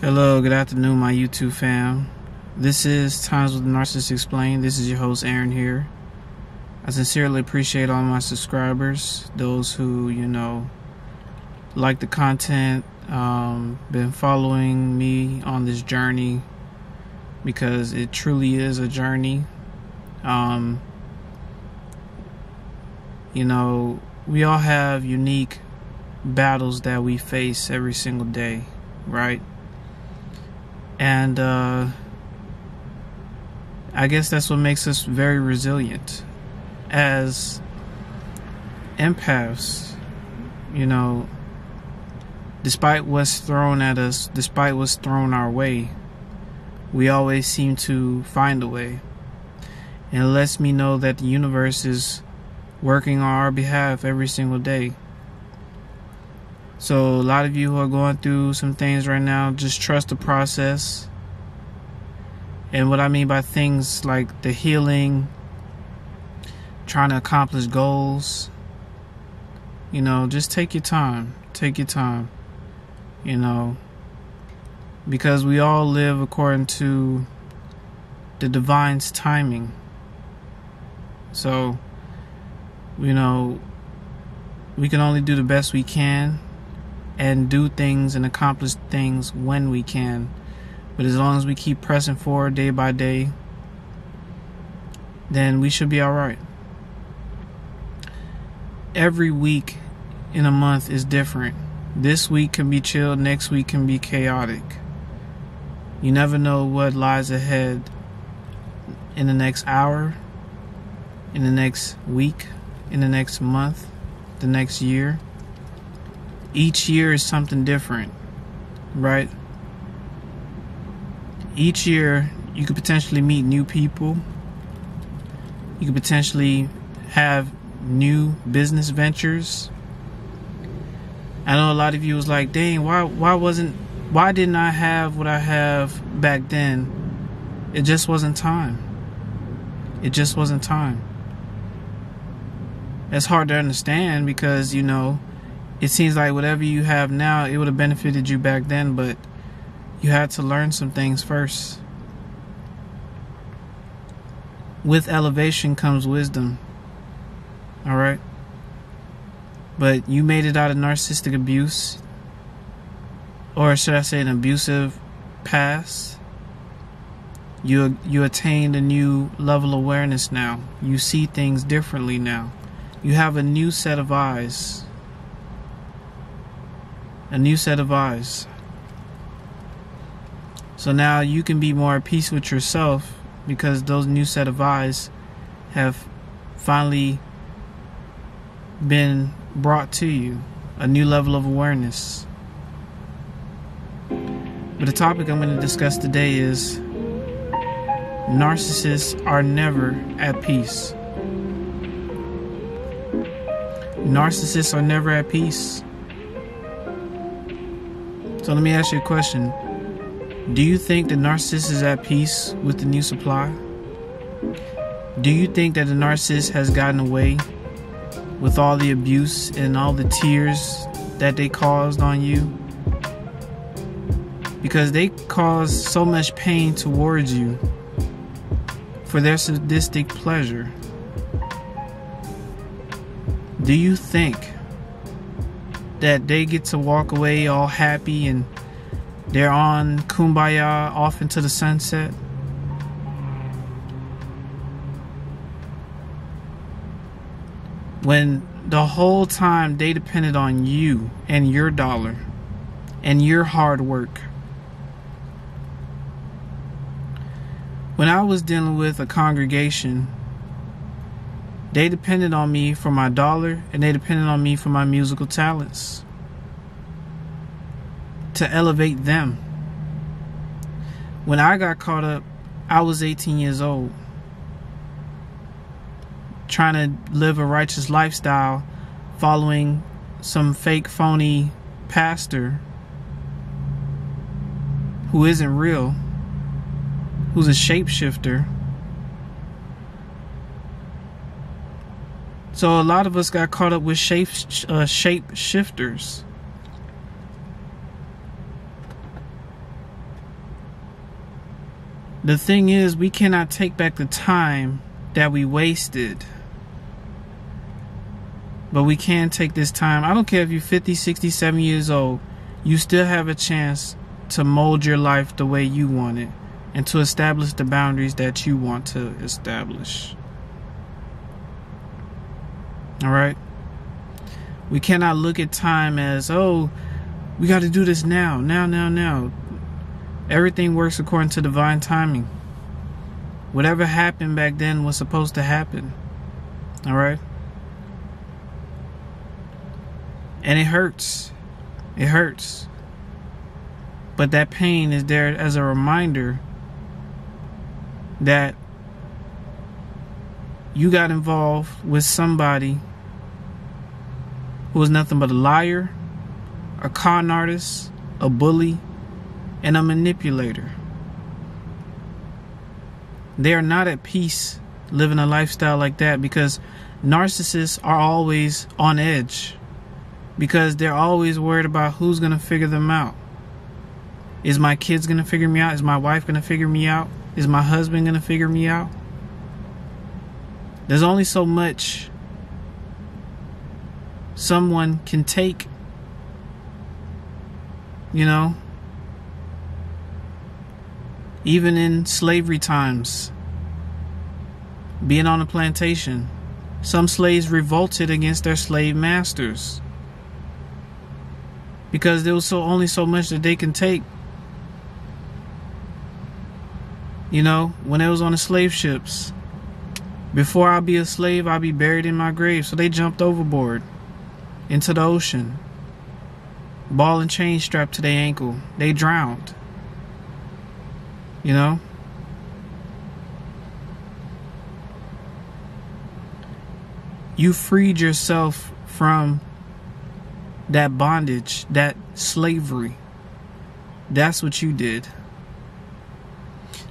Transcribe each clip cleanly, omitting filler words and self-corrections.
Hello, good afternoon, my YouTube fam. This is Times with the Narcissist Explained. This is your host, Aaron here. I sincerely appreciate all my subscribers, those who, like the content, been following me on this journey, because it truly is a journey. We all have unique battles that we face every single day, right? And I guess that's what makes us very resilient as empaths. Despite what's thrown at us, despite what's thrown our way, we always seem to find a way. And it lets me know that the universe is working on our behalf every single day. So a lot of you who are going through some things right now, just trust the process. And what I mean by things like the healing, trying to accomplish goals, just take your time. Take your time, because we all live according to the divine's timing. So, we can only do the best we can and do things and accomplish things when we can. But as long as we keep pressing forward day by day, then we should be alright. Every week in a month is different. This week can be chill, next week can be chaotic. You never know what lies ahead in the next hour, in the next week, in the next month, the next year. Each year is something different, right? Each year you could potentially meet new people. You could potentially have new business ventures. I know a lot of you was like, dang, why didn't I have what I have back then? It just wasn't time. It just wasn't time. That's hard to understand because, it seems like whatever you have now, it would have benefited you back then, but you had to learn some things first. With elevation comes wisdom. Alright? But you made it out of narcissistic abuse, or should I say an abusive past. You attained a new level of awareness now. You see things differently now. You have a new set of eyes. A new set of eyes. So now you can be more at peace with yourself because those new set of eyes have finally been brought to you. A new level of awareness. But the topic I'm going to discuss today is narcissists are never at peace. Narcissists are never at peace. So let me ask you a question. Do you think the narcissist is at peace with the new supply? Do you think that the narcissist has gotten away with all the abuse and all the tears that they caused on you? Because they caused so much pain towards you for their sadistic pleasure. Do you think that they get to walk away all happy and they're on kumbaya off into the sunset? When the whole time they depended on you and your dollar and your hard work. When I was dealing with a congregation, they depended on me for my dollar and they depended on me for my musical talents to elevate them. When I got caught up, I was 18 years old, trying to live a righteous lifestyle, following some fake phony pastor who isn't real, who's a shapeshifter. So a lot of us got caught up with shape shifters. The thing is, we cannot take back the time that we wasted. But we can take this time. I don't care if you're 50, 60, 70 years old. You still have a chance to mold your life the way you want it. And to establish the boundaries that you want to establish. Alright? We cannot look at time as, oh, we got to do this now. Now. Everything works according to divine timing. Whatever happened back then was supposed to happen. Alright? And it hurts. It hurts. But that pain is there as a reminder that you got involved with somebody who was nothing but a liar, a con artist, a bully, and a manipulator. They are not at peace living a lifestyle like that, because narcissists are always on edge, because they're always worried about who's going to figure them out. Is my kids going to figure me out? Is my wife going to figure me out? Is my husband going to figure me out? There's only so much someone can take, you know. Even in slavery times, being on a plantation, some slaves revolted against their slave masters because there was only so much that they can take. You know, when they was on the slave ships, before I'll be a slave, I'll be buried in my grave. So they jumped overboard into the ocean, ball and chain strapped to their ankle. They drowned. You know? You freed yourself from that bondage, that slavery. That's what you did.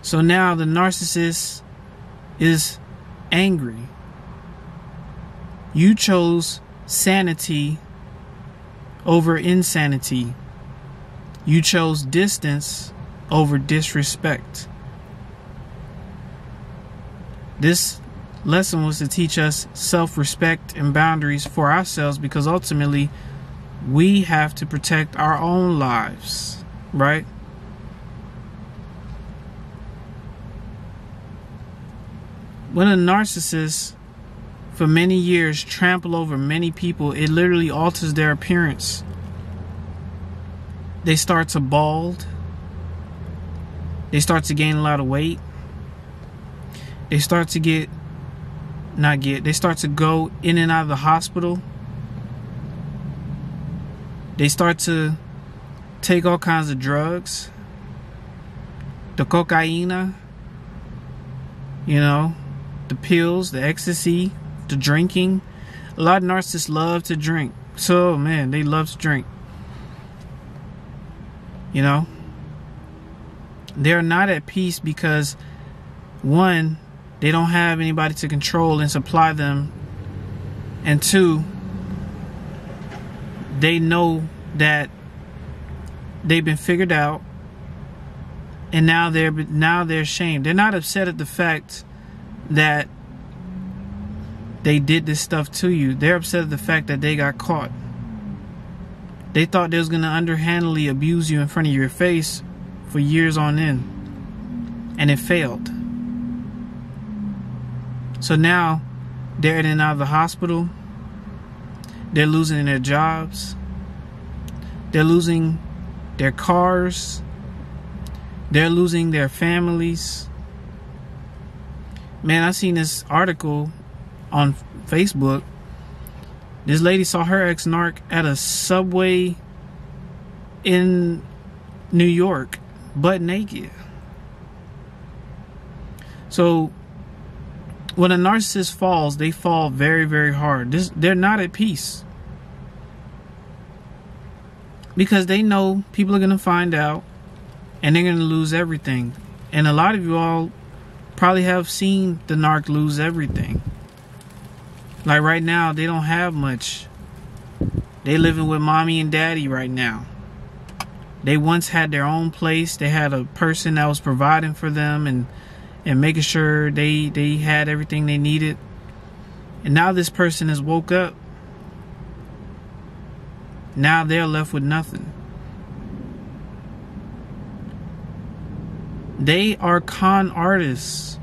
So now the narcissist is angry. You chose sanity over insanity. You chose distance over disrespect. This lesson was to teach us self-respect and boundaries for ourselves, because ultimately we have to protect our own lives, right? When a narcissist for many years trample over many people, it literally alters their appearance. They start to bald. They start to gain a lot of weight. They start to they start to go in and out of the hospital. They start to take all kinds of drugs. The cocaine, you know, the pills, the ecstasy, the drinking. A lot of narcissists love to drink. So, man, they love to drink. You know? They're not at peace because, one, they don't have anybody to control and supply them. And two, they know that they've been figured out, and now they're ashamed. They're not upset at the fact that they did this stuff to you. They're upset at the fact that they got caught. They thought they was going to underhandedly abuse you in front of your face for years on end, and it failed. So now they're in and out of the hospital. They're losing their jobs. They're losing their cars. They're losing their families. Man, I seen this article on Facebook. This lady saw her ex-narc at a Subway in New York, butt naked. So when a narcissist falls, they fall very, very hard. They're not at peace, because they know people are going to find out and they're going to lose everything. And a lot of you all probably have seen the narc lose everything. Like right now, they don't have much. They living with mommy and daddy right now. They once had their own place. They had a person that was providing for them and making sure they had everything they needed. And now this person has woke up. Now they're left with nothing. They are con artists.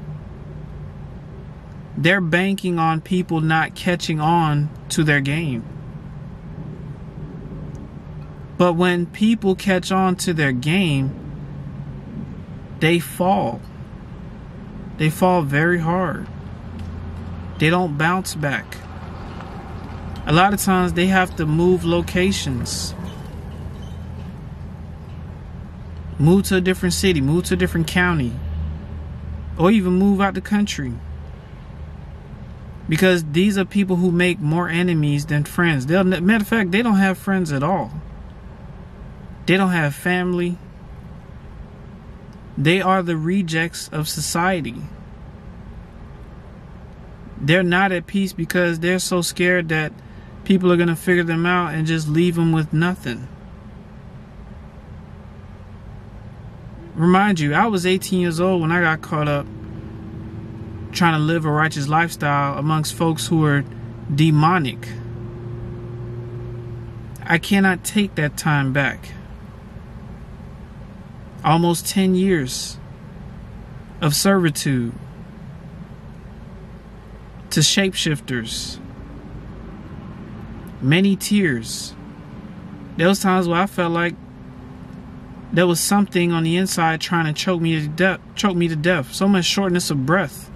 They're banking on people not catching on to their game. But when people catch on to their game, they fall. They fall very hard. They don't bounce back. A lot of times they have to move locations. Move to a different city, move to a different county, or even move out the country. Because these are people who make more enemies than friends. Matter of fact, they don't have friends at all. They don't have family. They are the rejects of society. They're not at peace because they're so scared that people are going to figure them out and just leave them with nothing. Remind you, I was 18 years old when I got caught up trying to live a righteous lifestyle amongst folks who are demonic. I cannot take that time back. Almost 10 years of servitude to shapeshifters. Many tears. There was times where I felt like there was something on the inside trying to choke me to death. So much shortness of breath.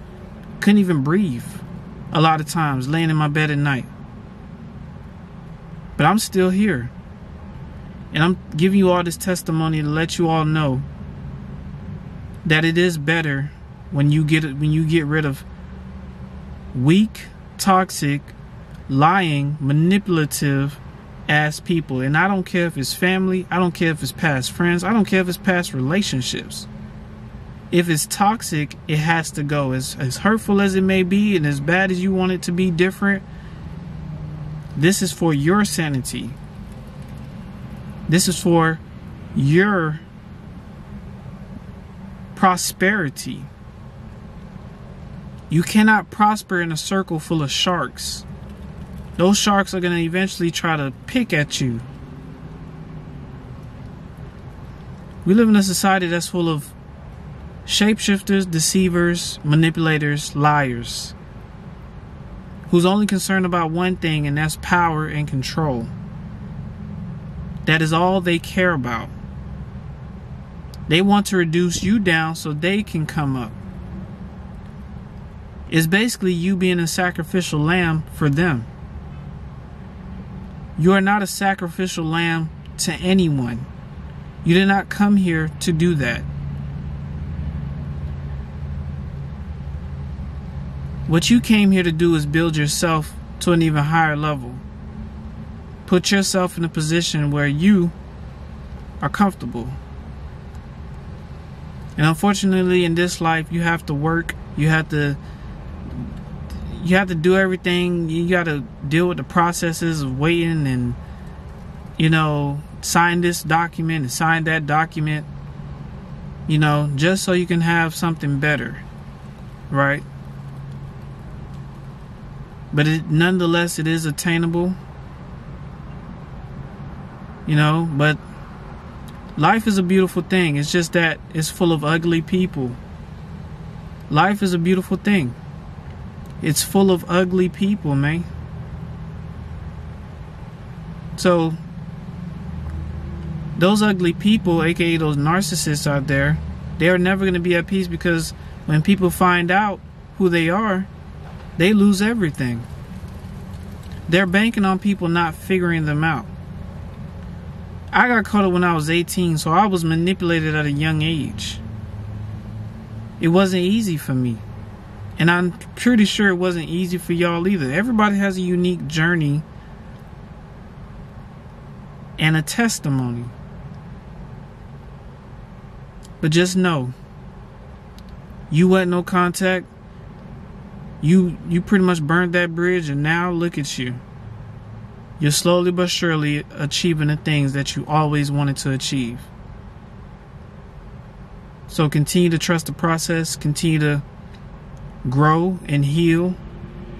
Couldn't even breathe a lot of times laying in my bed at night. But I'm still here. And I'm giving you all this testimony to let you all know that it is better when you get rid of weak, toxic, lying, manipulative ass people. And I don't care if it's family, I don't care if it's past friends, I don't care if it's past relationships. If it's toxic, it has to go. As hurtful as it may be and as bad as you want it to be different, this is for your sanity. This is for your prosperity. You cannot prosper in a circle full of sharks. Those sharks are going to eventually try to pick at you. We live in a society that's full of shapeshifters, deceivers, manipulators, liars, who's only concerned about one thing, and that's power and control. That is all they care about. They want to reduce you down so they can come up. It's basically you being a sacrificial lamb for them. You are not a sacrificial lamb to anyone. You did not come here to do that. What you came here to do is build yourself to an even higher level. Put yourself in a position where you are comfortable. And unfortunately, in this life, you have to work. You have to do everything. You got to deal with the processes of waiting and, sign this document and sign that document, just so you can have something better, right? But nonetheless, it is attainable. But life is a beautiful thing. It's just that it's full of ugly people. Life is a beautiful thing. It's full of ugly people, man. So, those ugly people, aka those narcissists out there, they are never going to be at peace, because when people find out who they are, they lose everything. They're banking on people not figuring them out. I got caught up when I was 18, so I was manipulated at a young age. It wasn't easy for me. And I'm pretty sure it wasn't easy for y'all either. Everybody has a unique journey and a testimony. But just know, you had no contact. You pretty much burned that bridge, and now look at you. You're slowly but surely achieving the things that you always wanted to achieve. So continue to trust the process, continue to grow and heal,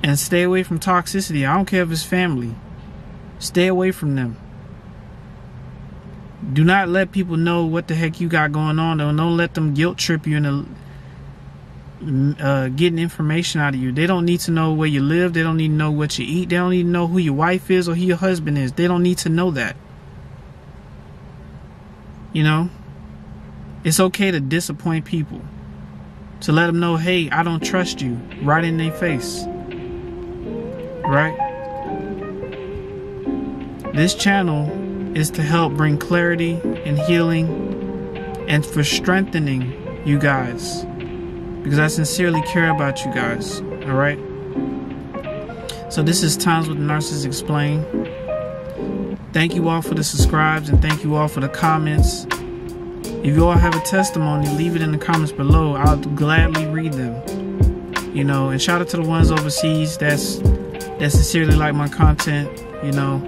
and stay away from toxicity. I don't care if it's family. Stay away from them. Do not let people know what the heck you got going on. Don't let them guilt trip you into getting information out of you. They don't need to know where you live. They don't need to know what you eat. They don't need to know who your wife is or who your husband is. They don't need to know that. You know, it's okay to disappoint people. To let them know, hey, I don't trust you, right in their face. Right? This channel is to help bring clarity and healing and for strengthening you guys. Because I sincerely care about you guys. Alright? So this is Times with the Narcissist Explained. Thank you all for the subscribes and thank you all for the comments. If you all have a testimony, leave it in the comments below. I'll gladly read them. You know, and shout out to the ones overseas that sincerely like my content. You know,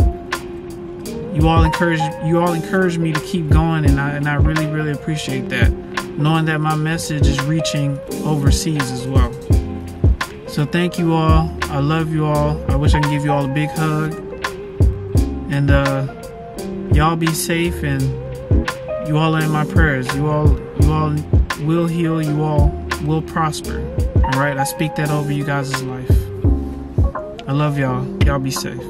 you all encourage me to keep going, and I really, really appreciate that. Knowing that my message is reaching overseas as well. So thank you all. I love you all. I wish I could give you all a big hug. And y'all be safe, and you all are in my prayers. You all will heal. You all will prosper. All right, I speak that over you guys' life. I love y'all. Y'all be safe.